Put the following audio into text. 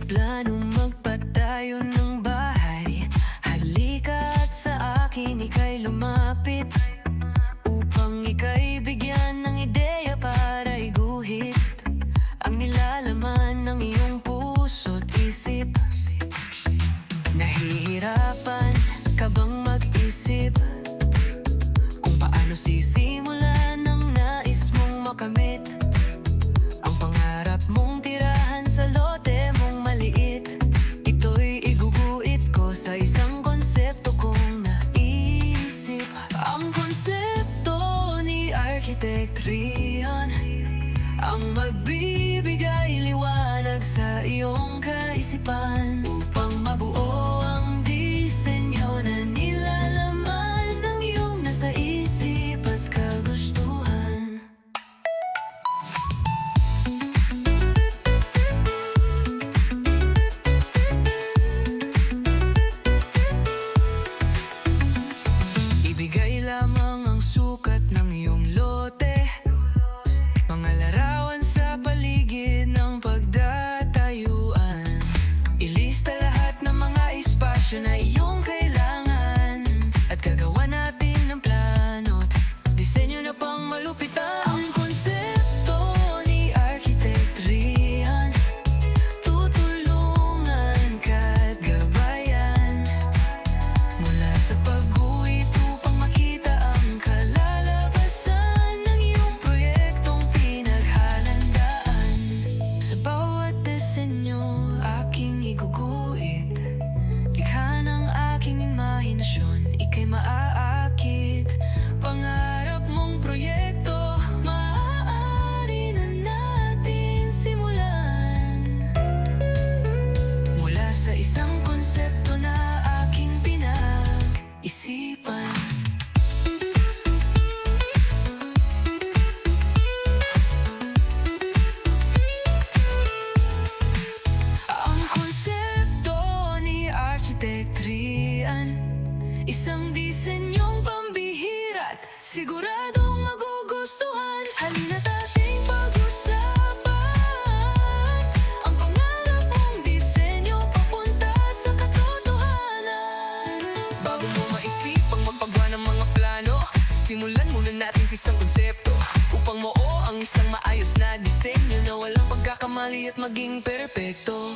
plano magpatayo ng bahay. Halika at sa akin ika'y lumapit, upang ika'y bigyan ng ideya para iguhit ang nilalaman ng iyong puso't isip. Nahihirapan ka bang mag-isip kung paano sisimulan ang nais mong makamit? Ang pangarap mong tirahan sa lote mong maliit, ito'y iguguhit ko sa isang konsepto kong naisip. Ang konsepto ni Architect Rian ang magbibigay liwanag sa iyong kaisipan, upang mabuo ang disenyo na nilalaman ng iyong nasa isip at kagustuhan. Ibigay lamang ang sukat ng iyong lote, mga larawan sa paligid ng pagdatayuan. Ilista lahat ng mga espasyo na iyong kailangan, at gagawa natin ng plano't disenyo na pang malupitan. Ang konsepto ni Architect Rian, tutulungan ka't gabayan mula sa pag-guhit upang makita ang kalalabasan ng iyong proyektong pinaghahandaan. Sa bawat disenyo aking iguguhit, likha ng aking imahinasyon, ika'y maaakit. Pangarap mong proyekto, maaari na natin simulan, mula sa isang konsepto na aking pinag-isipan. Ang konsepto ni Architect Rian, isang disenyong pambihira't siguradong magugustuhan. Halina't ating pag-usapan ang pangarap mong disenyo papunta sa katotohanan. Bago mo maisipang magpagawa ng mga plano, simulan muna natin sa isang konsepto, upang mabuo ang isang maayos na disenyo na walang pagkakamali at maging perpekto.